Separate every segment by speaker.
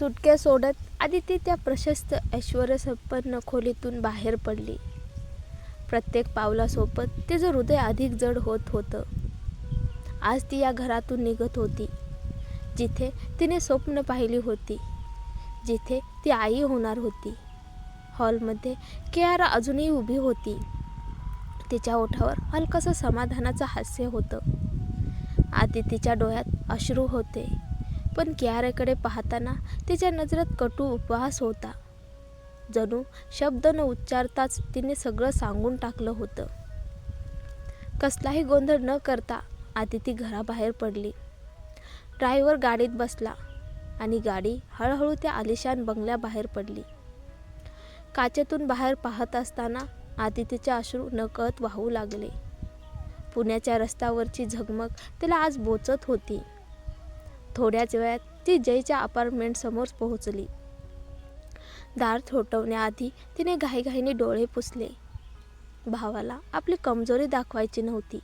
Speaker 1: Suitcase सोडत आदिती त्या प्रशस्त ऐश्वर्यसंपन्न खोलीतून बाहेर पडली. प्रत्येक पावलासोबत तिचं हृदय अधिक जड होत होतं. आज ती या घरातून निघत होती, जिथे तिने स्वप्न पाहिली होती, जिथे ती आई होणार होती. हॉलमध्ये कियारा अजूनही उभी होती. तिच्या ओठावर हलकसं समाधानाचं हास्य होतं. आदितीच्या डोळ्यात अश्रू होते, पण कियाराकडे पाहताना तिच्या नजरेत कटू उपहास होता. जणू शब्द न उच्चारताच तिने सगळं सांगून टाकलं होतं. कसलाही गोंधळ न करता आदिती घराबाहेर पडली. ड्रायव्हर गाडीत बसला आणि गाडी हळूहळू त्या आलिशान बंगल्याबाहेर पडली. काचेतून बाहेर पाहत असताना आदितीचे अश्रू नकळत वाहू लागले. पुण्याच्या रस्त्यावरची झगमग तिला आज बोचत होती. थोड्याच वेळात ती जयच्या अपार्टमेंटसमोर पोहोचली. दार ठोठावण्याआधी तिने घाईघाईने डोळे पुसले. भावाला आपली कमजोरी दाखवायची नव्हती.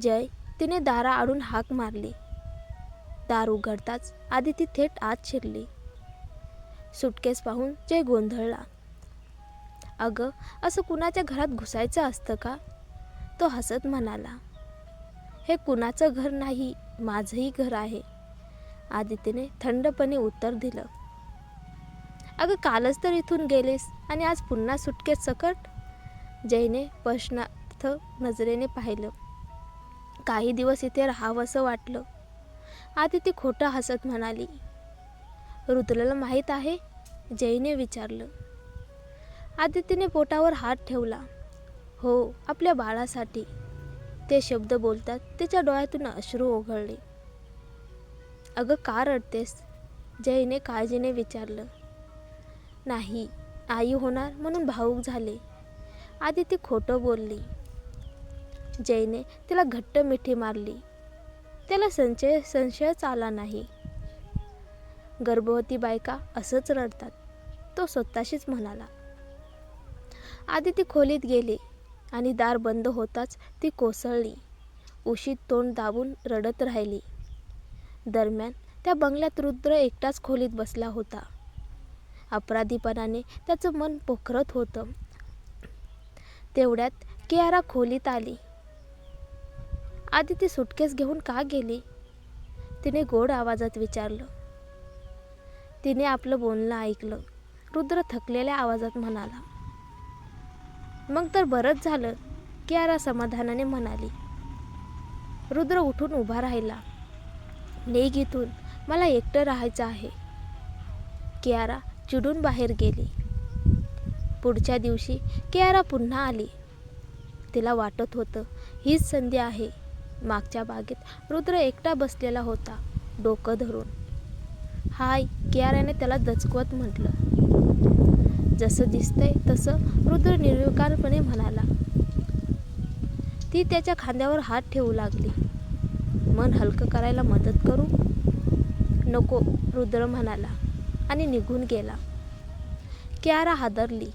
Speaker 1: जय, तिने दाराआडून हाक मारली. दार उघडताच आदिती थेट आत शिरली. सुटकेस पाहून जय गोंधळला. अगं, असं कुणाच्या घरात घुसायचं असतं का? तो हसत म्हणाला. हे कुणाचं घर नाही, माझंही घर आहे, आदितीने थंडपणे उत्तर दिलं. अगं, कालच तर इथून गेलेस आणि आज पुन्हा सुटकेस सकट? जयने प्रश्नार्थ नजरेने पाहिलं. काही दिवस इथे राहावंसं वाटलं, आदिती खोटं हसत म्हणाली. रुद्रला माहीत आहे? जयने विचारलं. आदितीने पोटावर हात ठेवला. हो, आपल्या बाळासाठी. ते शब्द बोलतात तिच्या डोळ्यातून अश्रू ओघळले. अगं, का रडतेस? जयने काळजीने विचारलं. नाही, आई होणार म्हणून भावूक झाले, आदिती खोटं बोलली. जयने तिला घट्ट मिठी मारली. त्याला संशयच आला नाही. गर्भवती बायका असंच रडतात, तो स्वतःशीच म्हणाला. आदिती खोलीत गेली आणि दार बंद होताच ती कोसळली. उशीत तोंड दाबून रडत राहिली. दरम्यान त्या बंगल्यात रुद्र एकटाच खोलीत बसला होता. अपराधीपणाने त्याचं मन पोखरत होतं. तेवढ्यात कियारा खोलीत आली. आदिती सुटकेस घेऊन का गेली? तिने गोड आवाजात विचारलं. तिने आपलं बोलणं ऐकलं. रुद्र थकलेल्या आवाजात म्हणाला. मग तर बरंच झालं, कियारा समाधानाने म्हणाली. रुद्र उठून उभा राहिला. निघ इथून, मला एकटं राहायचं आहे. कियारा चिडून बाहेर गेली. पुढच्या दिवशी कियारा पुन्हा आली. तिला वाटत होतं हीच संधी आहे. मागच्या बागेत रुद्र एकटा बसलेला होता, डोकं धरून. हाय, कियाराने त्याला दचकवत म्हटलं. जसं दिसतंय तसं, रुद्र निर्विकारपणे म्हणाला. ती त्याच्या खांद्यावर हात ठेवू लागली. मन हलकं करायला मदत करू? नको, रुद्र म्हणाला आणि निघून गेला. कियारा हादरली.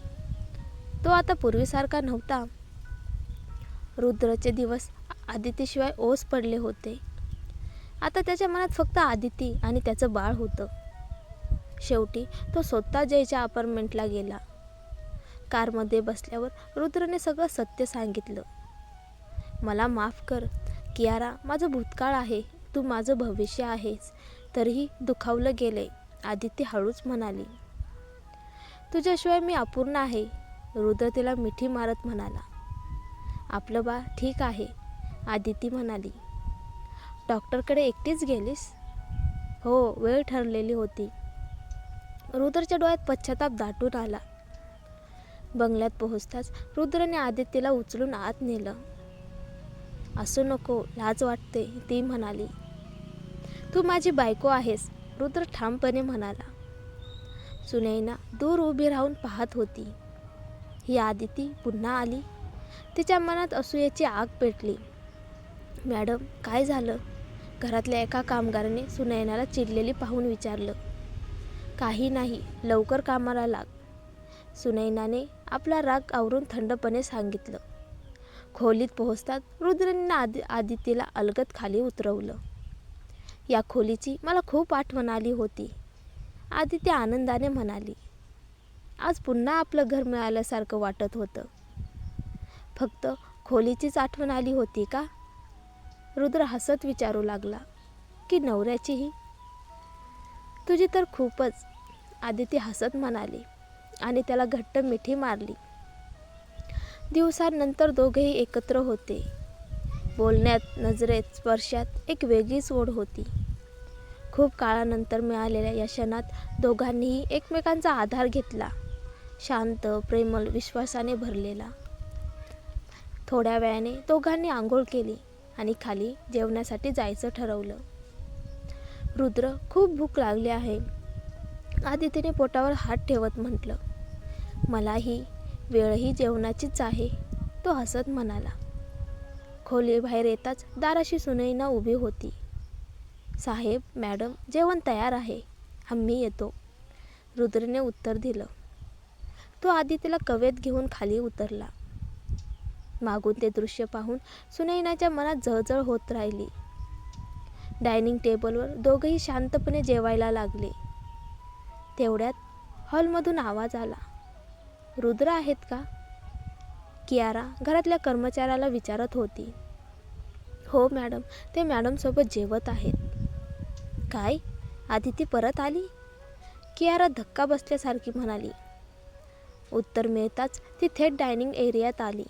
Speaker 1: तो आता पूर्वीसारखा नव्हता. रुद्रचे दिवस आदितीशिवाय ओस पडले होते. आता त्याच्या मनात फक्त आदिती आणि त्याचं बाळ होतं. शेवटी तो स्वतः जयच्या अपार्टमेंटला गेला. कारमध्ये बसल्यावर रुद्रने सगळं सत्य सांगितलं. मला माफ कर कियारा, माझं भूतकाळ आहे, तू माझं भविष्य आहेस. तरीही दुखावलं गेलंय, आदिती हळूच म्हणाली. तुझ्याशिवाय मी अपूर्ण आहे, रुद्र तिला मिठी मारत म्हणाला. आपलं बाळ ठीक आहे, आदिती म्हणाली. डॉक्टरकडे एकटीच गेलीस? हो, वेळ ठरलेली होती. रुद्रच्या डोळ्यात पश्चाताप दाटून आला. बंगल्यात पोहोचताच रुद्रने आदितीला उचलून आत नेलं. असं नको, लाज वाटते, ती म्हणाली. तू माझी बायको आहेस, रुद्र ठामपणे म्हणाला. सुनैना दूर उभी राहून पाहत होती. ही आदिती पुन्हा आली. तिच्या मनात असूयेची आग पेटली. मॅडम, काय झालं? घरातल्या एका कामगाराने सुनैनाला चिडलेली पाहून विचारलं. काही नाही, लवकर कामाला लाग, सुनैनाने आपला राग आवरून थंडपणे सांगितलं. खोलीत पोहोचतात रुद्रने आदितीला अलगद खाली उतरवलं. या खोलीची मला खूप आठवण आली होती. आदिती आनंदाने म्हणाली. आज पुन्हा आपलं घर मिळाल्यासारखं वाटत होतं. फक्त खोलीचीच आठवण आली होती का? रुद्र हसत विचारू लागला. की नवऱ्याचीही? तुझी तर खूपच, आदिती हसत म्हणाली आणि त्याला घट्ट मिठी मारली. दिवसांनंतर दोघेही एकत्र होते. बोलण्यात, नजरेत, स्पर्शात एक वेगळीच ओढ होती. खूप काळानंतर मिळालेल्या या क्षणात दोघांनीही एकमेकांचा आधार घेतला, शांत, प्रेमळ, विश्वासाने भरलेला. थोड्या वेळाने दोघांनी आंघोळ केली आणि खाली जेवण्यासाठी जायचं ठरवलं. रुद्र, खूप भूक लागली आहे, आदितीने पोटावर हात ठेवत म्हटलं. मलाही, वेळही जेवणाचीच आहे, तो हसत म्हणाला. खोलीबाहेर येताच दाराशी सुनैना उभी होती. साहेब, मॅडम, जेवण तयार आहे, आम्ही येतो, रुद्रने उत्तर दिलं. तो आदितीला कवेत घेऊन खाली उतरला. मागून ते दृश्य पाहून सुनैनाच्या मनात जळजळ होत राहिली. डायनिंग टेबलवर दोघंही शांतपणे जेवायला लागले. तेवढ्यात हॉलमधून आवाज आला. रुद्र आहेत का? कियारा घरातल्या कर्मचाऱ्याला विचारत होती. हो मॅडम, ते मॅडमसोबत जेवत आहेत. काय? आदिती परत आली? कियारा धक्का बसल्यासारखी म्हणाली. उत्तर मिळताच ती थेट डायनिंग एरियात आली.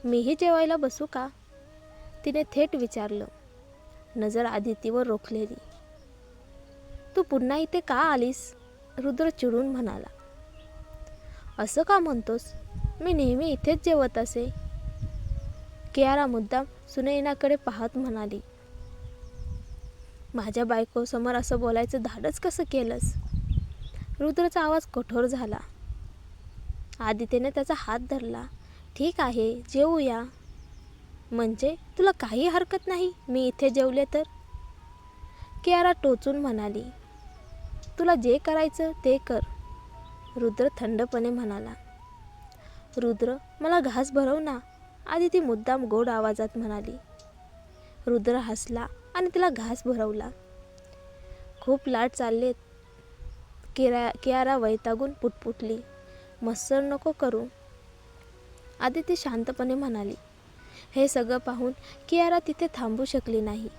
Speaker 1: मीही जेवायला बसू का? तिने थेट विचारलं, नजर आदितीवर रोखलेली. तू पुन्हा इथे का आलीस? रुद्र चिडून म्हणाला. असं का म्हणतोस? मी नेहमी इथेच जेवत असे. कियारा मुद्दाम सुनैनाकडे पाहत म्हणाली. माझ्या बायकोसमोर असं बोलायचं धाडस कसं केलंस? रुद्रचा आवाज कठोर झाला. आदितीने त्याचा हात धरला. ठीक आहे, जेवूया. म्हणजे तुला काही हरकत नाही मी इथे जेवले तर? कियारा टोचून म्हणाली. तुला जे करायचं ते कर, रुद्र थंडपणे म्हणाला. रुद्र, मला घास भरव ना, आदिती मुद्दाम गोड आवाजात म्हणाली. रुद्र हसला आणि तिला घास भरवला. खूप लाड चाललेत. कियारा वैतागून पुटपुटली. मत्सर नको करू, आदिती शांतपणे म्हणाली. हे सगळं पाहून कियारा तिथे थांबू शकली नाही.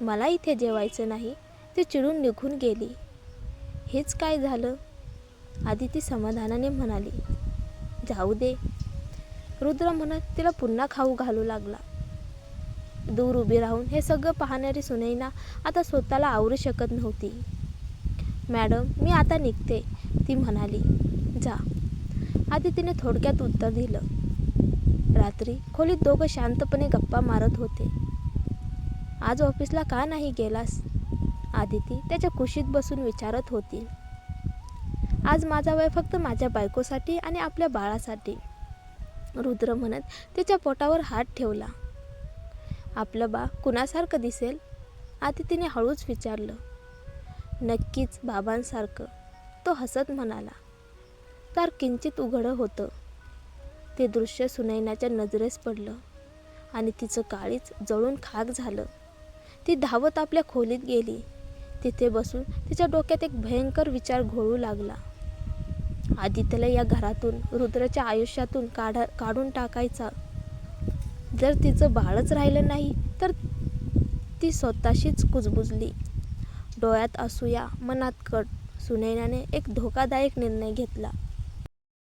Speaker 1: मला इथे जेवायचं नाही, ती चिडून निघून गेली. हेच काय झालं? आदिती समाधानाने म्हणाली. जाऊ दे, रुद्र म्हणत तिला पुन्हा खाऊ घालू लागला. दूर उभी राहून हे सगळं पाहणारी सुनैना आता स्वतःला आवरू शकत नव्हती. मॅडम, मी आता निघते, ती म्हणाली. जा, आदितीने थोडक्यात उत्तर दिलं. रात्री खोलीत दोघं शांतपणे गप्पा मारत होते. आज ऑफिसला का नाही गेलास? आदिती त्याच्या कुशीत बसून विचारत होती. आज माझा वेळ फक्त माझ्या बायकोसाठी आणि आपल्या बाळासाठी, रुद्र म्हणत तिच्या पोटावर हात ठेवला. आपलं बा कुणासारखं दिसेल? आदितीने हळूच विचारलं. नक्कीच बाबांसारखं, तो हसत म्हणाला. दार किंचित उघडं होतं. ते दृश्य सुनैनाच्या नजरेस पडलं आणि तिचं काळीज जळून खाक झालं. ती धावत आपल्या खोलीत गेली. तिथे बसून तिच्या डोक्यात एक भयंकर विचार घोळू लागला. आदित्यला या घरातून, रुद्रच्या आयुष्यातून काढून टाकायचा. जर तिचं बाळच राहिलं नाही तर? ती स्वतःशीच कुजबुजली. डोळ्यात असूया, मनात कट. सुनैनाने एक धोकादायक निर्णय घेतला.